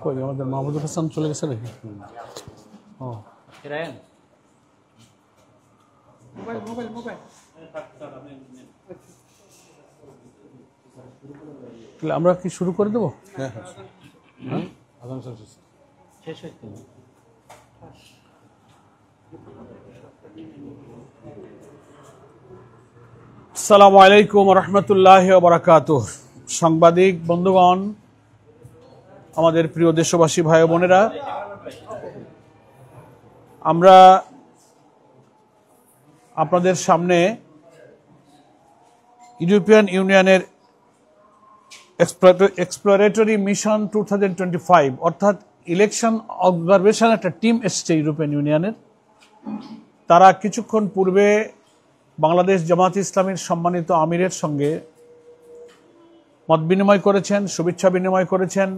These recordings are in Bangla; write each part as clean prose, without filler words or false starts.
কই আমাদের মাহমুদুল হাসান চলে গেছে নাকি? ও আমরা কি শুরু করে দেবো? হ্যাঁ হ্যাঁ শেষ হয়েছে। আসসালামু আলাইকুম রহমতুল্লাহি ওয়া বারাকাতুহু। সাংবাদিক বন্ধুগণ, আমাদের প্রিয় দেশবাসী ভাই বোনেরা, আমরা আপনাদের সামনে ইউরোপিয়ান ইউনিয়নের এক্সপ্লোরেটরি মিশন 2025 অর্থাৎ ইলেকশন অবজারভেশন একটা টিম এসছে ইউরোপিয়ান ইউনিয়নের। তারা কিছুক্ষণ পূর্বে বাংলাদেশ জামাত ইসলামীর সম্মানিত আমিরের সঙ্গে মত বিনিময় করেছেন, শুভেচ্ছা বিনিময় করেছেন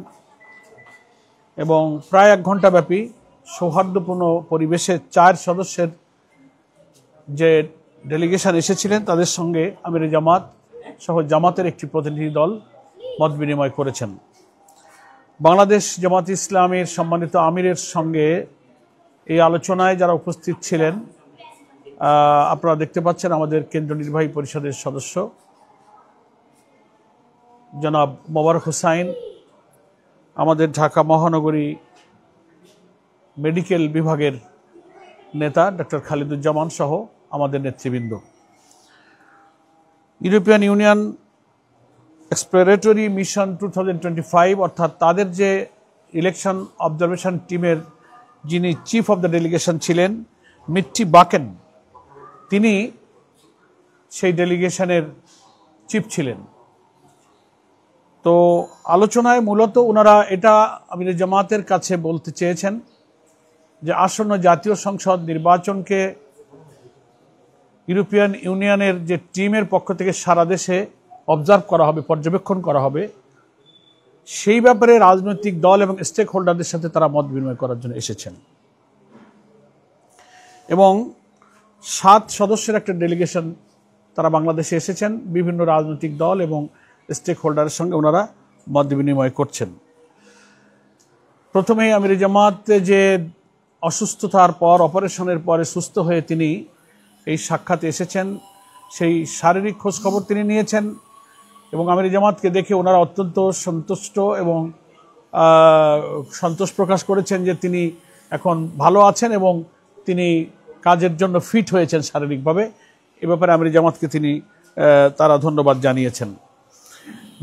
এবং প্রায় 1 ঘন্টা ব্যাপী সৌহার্দ্যপূর্ণ পরিবেশে 4 সদস্যের যে ডেলিগেশন এসেছিলেন তাদের সঙ্গে আমির জামাত সহ জামাতের একটি প্রতিনিধি দল মত বিনিময় করেছেন। বাংলাদেশ জামাত ইসলামীর সম্মানিত আমিরের সঙ্গে এই আলোচনায় যারা উপস্থিত ছিলেন আপনারা দেখতে পাচ্ছেন আমাদের কেন্দ্রীয় নির্বাহী পরিষদের সদস্য জনাব মোবারক হোসাইন, আমাদের ঢাকা মহানগরী মেডিকেল বিভাগের নেতা ডক্টর খালিদুজ্জামান সহ আমাদের নেতৃবৃন্দ। ইউরোপিয়ান ইউনিয়ন এক্সপ্লোরেটরি মিশন 2025 অর্থাৎ তাদের যে ইলেকশন অবজারভেশন টিমের যিনি চিফ অব দ্য ডেলিগেশন ছিলেন মিট্টি বাকেন, তিনি সেই ডেলিগেশনের চিফ ছিলেন। তো আলোচনায় মূলত ওনারা এটা আমির জামাতের কাছে বলতে চেয়েছেন যে আসন্ন জাতীয় সংসদ নির্বাচনকে ইউরোপিয়ান ইউনিয়নের যে টিমের পক্ষ থেকে সারা দেশে অবজার্ভ করা হবে, পর্যবেক্ষণ করা হবে, সেই ব্যাপারে রাজনৈতিক দল এবং স্টেক হোল্ডারদের সাথে তারা মত বিনিময় করার জন্য এসেছেন এবং 7 সদস্যের একটা ডেলিগেশন তারা বাংলাদেশে এসেছেন। বিভিন্ন রাজনৈতিক দল এবং স্টেক হোল্ডারের সঙ্গে ওনারা মত বিনিময় করছেন। প্রথমেই আমির জামাত যে অসুস্থতার পর, অপারেশনের পরে সুস্থ হয়ে তিনি এই সাক্ষাতে এসেছেন, সেই শারীরিক খোঁজখবর তিনি নিয়েছেন এবং আমির জামাতকে দেখে ওনারা অত্যন্ত সন্তুষ্ট এবং সন্তোষ প্রকাশ করেছেন যে তিনি এখন ভালো আছেন এবং তিনি কাজের জন্য ফিট হয়েছেন শারীরিকভাবে। এ ব্যাপারে আমির জামাতকে তারা ধন্যবাদ জানিয়েছেন।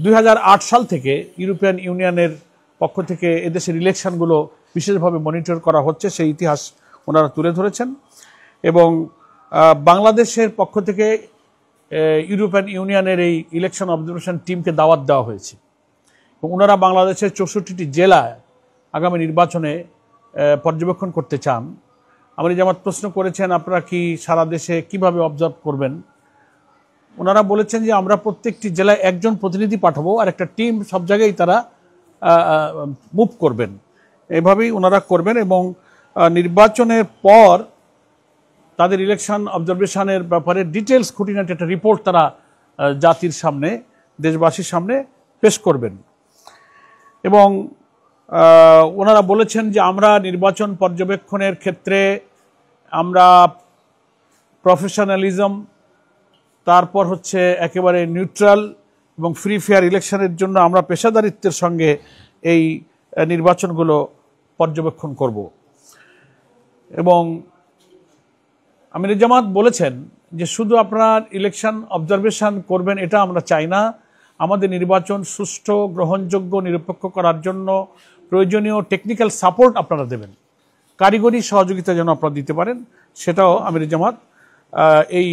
2008 সাল থেকে ইউরোপিয়ান ইউনিয়নের পক্ষ থেকে এদেশের ইলেকশনগুলো বিশেষভাবে মনিটর করা হচ্ছে, সেই ইতিহাস ওনারা তুলে ধরেছেন এবং বাংলাদেশের পক্ষ থেকে ইউরোপিয়ান ইউনিয়নের এই ইলেকশন অবজারভেশন টিমকে দাওয়াত দেওয়া হয়েছে এবং ওনারা বাংলাদেশের 64টি জেলায় আগামী নির্বাচনে পর্যবেক্ষণ করতে চান। আমির জামাত প্রশ্ন করেছেন আপনারা কি সারা দেশে কিভাবে অবজার্ভ করবেন। ওনারা বলেছেন যে আমরা প্রত্যেকটি জেলায় একজন প্রতিনিধি পাঠাবো আর একটা টিম সব জায়গায় তারা মুভ করবেন, এভাবেই ওনারা করবেন এবং নির্বাচনের পর তাদের ইলেকশন অবজারভেশনের ব্যাপারে ডিটেলস খুঁটিনাটি একটা রিপোর্ট তারা জাতির সামনে, দেশবাসীর সামনে পেশ করবেন এবং ওনারা বলেছেন যে আমরা নির্বাচন পর্যবেক্ষণের ক্ষেত্রে আমরা প্রফেশনালিজম, তারপর হচ্ছে একেবারে নিউট্রাল এবং ফ্রি ফেয়ার ইলেকশনের জন্য আমরা পেশাদারিত্বের সঙ্গে এই নির্বাচনগুলো পর্যবেক্ষণ করব এবং আমির জামাত বলেছেন যে শুধু আপনার ইলেকশন অবজারভেশন করবেন এটা আমরা চাই না, আমাদের নির্বাচন সুষ্ঠু, গ্রহণযোগ্য, নিরপেক্ষ করার জন্য প্রয়োজনীয় টেকনিক্যাল সাপোর্ট আপনারা দেবেন, কারিগরি সহযোগিতা যেন আপনারা দিতে পারেন, সেটাও আমির জামাত এই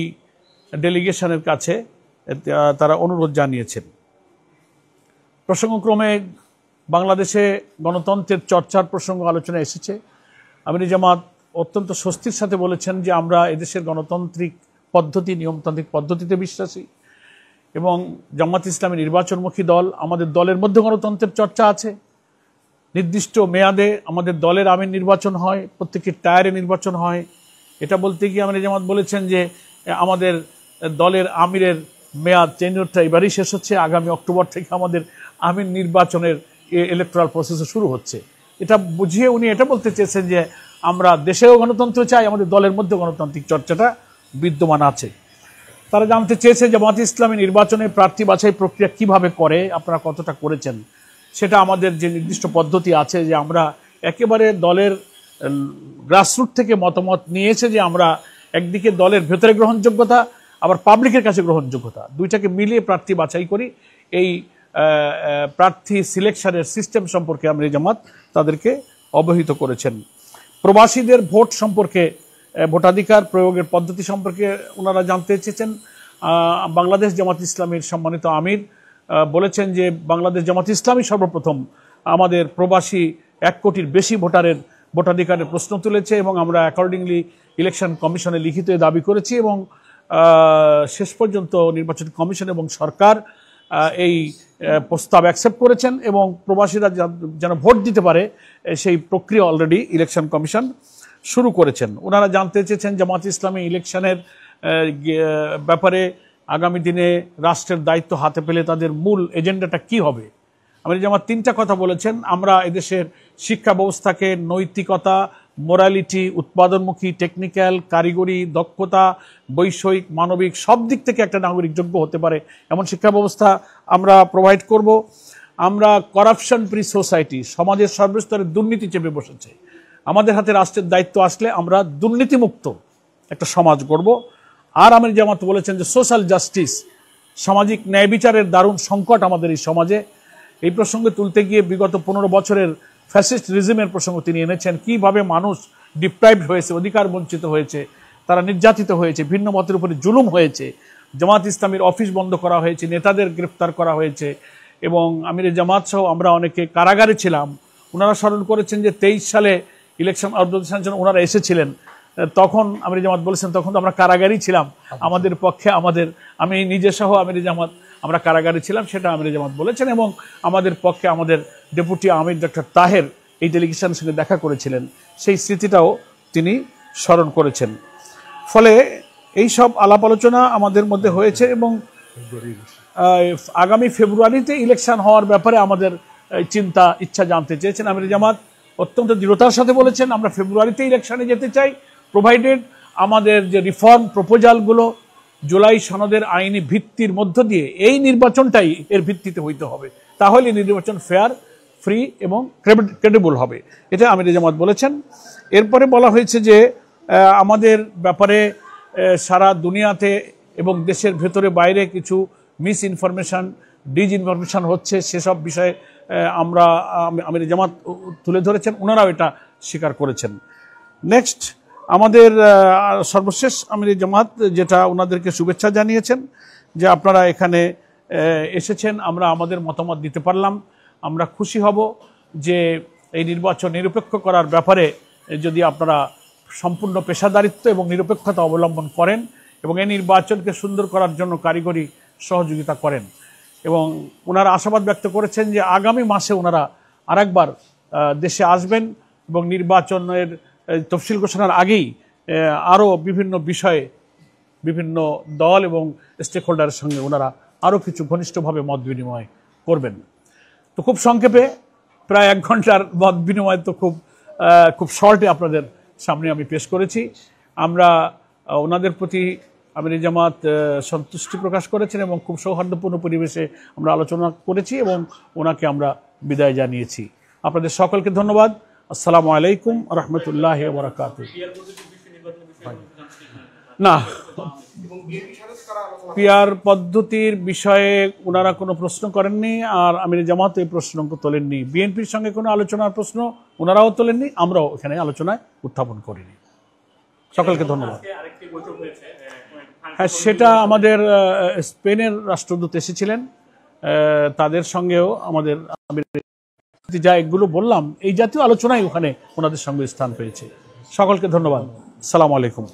ডেলিগেশনের কাছে তারা অনুরোধ জানিয়েছেন। প্রসঙ্গক্রমে বাংলাদেশে গণতন্ত্রের চর্চার প্রসঙ্গ আলোচনা এসেছে। আমির জামাত অত্যন্ত স্বস্তির সাথে বলেছেন যে আমরা এদেশের গণতান্ত্রিক পদ্ধতি, নিয়মতান্ত্রিক পদ্ধতিতে বিশ্বাসী এবং জামাত ইসলামী নির্বাচনমুখী দল। আমাদের দলের মধ্যে গণতন্ত্রের চর্চা আছে, নির্দিষ্ট মেয়াদে আমাদের দলের আমির নির্বাচন হয়, প্রত্যেকটি টায়ারে নির্বাচন হয়। এটা বলতে গিয়ে আমির জামাত বলেছেন যে আমাদের দলের আমিরের মেয়াদ টেনিয়রটা এবারই শেষ হচ্ছে, আগামী অক্টোবর থেকে আমাদের আমির নির্বাচনের ইলেকট্রাল প্রসেসও শুরু হচ্ছে। এটা বুঝিয়ে উনি এটা বলতে চেয়েছেন যে আমরা দেশেও গণতন্ত্র চাই, আমাদের দলের মধ্যে গণতান্ত্রিক চর্চাটা বিদ্যমান আছে। তারা জানতে চেয়েছে জামায়াতে ইসলামী নির্বাচনে প্রার্থী বাছাই প্রক্রিয়া কিভাবে করে, আপনারা কতটা করেছেন। সেটা আমাদের যে নির্দিষ্ট পদ্ধতি আছে যে আমরা একেবারে দলের গ্রাসরুট থেকে মতামত নিয়েছে যে আমরা একদিকে দলের ভেতরে গ্রহণযোগ্যতা, আবার পাবলিকের কাছে গ্রহণযোগ্যতা, দুইটাকে মিলিয়ে প্রার্থী বাছাই করি। এই প্রার্থী সিলেকশনের সিস্টেম সম্পর্কে আমির জামাত তাদেরকে অবহিত করেছেন। প্রবাসীদের ভোট সম্পর্কে, ভোটাধিকার প্রয়োগের পদ্ধতি সম্পর্কে ওনারা জানতে চেয়েছেন। বাংলাদেশ জামাত ইসলামীর সম্মানিত আমির বলেছেন যে বাংলাদেশ জামাত ইসলামী সর্বপ্রথম আমাদের প্রবাসী 1 কোটির বেশি ভোটারের ভোটাধিকারের প্রশ্ন তুলেছে এবং আমরা অ্যাকর্ডিংলি ইলেকশন কমিশনে লিখিত দাবি করেছি এবং শেষ পর্যন্ত নির্বাচন কমিশন এবং সরকার এই প্রস্তাব অ্যাকসেপ্ট করেছেন এবং প্রবাসীরা যেন ভোট দিতে পারে সেই প্রক্রিয়া অলরেডি ইলেকশন কমিশন শুরু করেছেন। ওনারা জানতে চেয়েছেন জামাত ইসলামী ইলেকশনের ব্যাপারে আগামী দিনে রাষ্ট্রের দায়িত্ব হাতে পেলে তাদের মূল এজেন্ডাটা কি হবে। আমির জামাত 3টা কথা বলেছেন। আমরা এদেশের শিক্ষা ব্যবস্থাকে নৈতিকতা, মোরালিটি, উৎপাদনমুখী, টেকনিক্যাল, কারিগরি, দক্ষতা, বৈষয়িক, মানবিক সব দিক থেকে একটা নাগরিক যোগ্য হতে পারে এমন শিক্ষা ব্যবস্থা আমরা প্রোভাইড করব। আমরা করাপশন ফ্রি সোসাইটি, সমাজের সর্বস্তরে দুর্নীতি চেপে বসেছে, আমাদের হাতে রাষ্ট্রের দায়িত্ব আসলে আমরা দুর্নীতিমুক্ত একটা সমাজ গড়ব। আর আমির জামাত বলেছেন যে সোশ্যাল জাস্টিস, সামাজিক ন্যায় বিচারের দারুণ সংকট আমাদের এই সমাজে। এই প্রসঙ্গে তুলতে গিয়ে বিগত 15 বছরের ফ্যাসিস্ট রিজিমের প্রসঙ্গ তিনি এনেছেন, কিভাবে মানুষ ডিপ্রাইভড হয়েছে, অধিকার বঞ্চিত হয়েছে, তারা নির্যাতিত হয়েছে, ভিন্ন মতের উপরে জুলুম হয়েছে, জামাত ইসলামীর অফিস বন্ধ করা হয়েছে, নেতাদের গ্রেফতার করা হয়েছে এবং আমির জামাত সহ আমরা অনেকে কারাগারে ছিলাম। ওনারা স্মরণ করেছেন যে 23 সালে ইলেকশন অবজারভেশনের জন্য ওনারা এসেছিলেন, তখন আমির জামাত বলেছেন তখন তো আমরা কারাগারেই ছিলাম, আমাদের পক্ষে আমি নিজে সহ আমির জামাত আমরা কারাগারে ছিলাম, সেটা আমির জামাত বলেছেন এবং আমাদের পক্ষে আমাদের ডেপুটি আমির ডক্টর তাহের এই ডেলিগেশনের সঙ্গে দেখা করেছিলেন, সেই স্মৃতিটাও তিনি স্মরণ করেছেন। ফলে এই সব আলাপ আলোচনা আমাদের মধ্যে হয়েছে এবং আগামী ফেব্রুয়ারিতে ইলেকশন হওয়ার ব্যাপারে আমাদের চিন্তা ইচ্ছা জানতে চেয়েছেন। আমির জামাত অত্যন্ত দৃঢ়তার সাথে বলেছেন আমরা ফেব্রুয়ারিতে ইলেকশনে যেতে চাই, প্রোভাইডেড আমাদের যে রিফর্ম প্রপোজালগুলো জুলাই সনদের আইনি ভিত্তির মধ্য দিয়ে এই নির্বাচনটাই এর ভিত্তিতে হইতে হবে, তাহলে নির্বাচন ফেয়ার, ফ্রি এবং ক্রেডিবল হবে, এটা আমির জামাত বলেছেন। এরপরে বলা হয়েছে যে আমাদের ব্যাপারে সারা দুনিয়াতে এবং দেশের ভেতরে বাইরে কিছু মিস ইনফরমেশন, ডিসইনফরমেশন হচ্ছে, সেসব বিষয়ে আমির জামাত তুলে ধরেছেন, ওনারাও এটা স্বীকার করেছেন। নেক্সট আমাদের সর্বশেষ আমির জামাত যেটা ওনাদেরকে শুভেচ্ছা জানিয়েছেন যে আপনারা এখানে এসেছেন, আমরা আমাদের মতামত দিতে পারলাম, আমরা খুশি হব যে এই নির্বাচন নিরপেক্ষ করার ব্যাপারে যদি আপনারা সম্পূর্ণ পেশাদারিত্ব এবং নিরপেক্ষতা অবলম্বন করেন এবং এই নির্বাচনকে সুন্দর করার জন্য কারিগরি সহযোগিতা করেন। এবং ওনারা আশাবাদ ব্যক্ত করেছেন যে আগামী মাসে ওনারা আরেকবার দেশে আসবেন এবং নির্বাচনের তফসিল ঘোষণার আগেই আরও বিভিন্ন বিষয়ে বিভিন্ন দল এবং স্টেক হোল্ডারের সঙ্গে ওনারা আরও কিছু ঘনিষ্ঠভাবে মত বিনিময় করবেন। তো খুব সংক্ষেপে প্রায় 1 ঘন্টার মত বিনিময় তো খুব শর্টে আপনাদের সামনে আমি পেশ করেছি। আমরা ওনাদের প্রতি আমির জামাত সন্তুষ্টি প্রকাশ করেছেন এবং খুব সৌহার্দ্যপূর্ণ পরিবেশে আমরা আলোচনা করেছি এবং ওনাকে আমরা বিদায় জানিয়েছি। আপনাদের সকলকে ধন্যবাদ। আসসালামু আলাইকুম রহমতুল্লাহ বারাকাতুহু। না, পিয়ার পদ্ধতির বিষয়ে ওনারা কোনো প্রশ্ন করেননি আর আমির জামাত এই প্রশ্ন তোলেননি। বিএনপির সঙ্গে কোনো আলোচনার প্রশ্ন ওনারাও তোলেননি, আমরাও এখানে আলোচনায় উত্থাপন করিনি। সকলকে ধন্যবাদ। হ্যাঁ, সেটা আমাদের স্পেনের রাষ্ট্রদূত এসেছিলেন, তাদের সঙ্গেও আমাদের যা এগুলো বললাম এই জাতীয় আলোচনায় ওখানে ওনাদের সঙ্গে স্থান পেয়েছে। সকলকে ধন্যবাদ। আসসালামু আলাইকুম।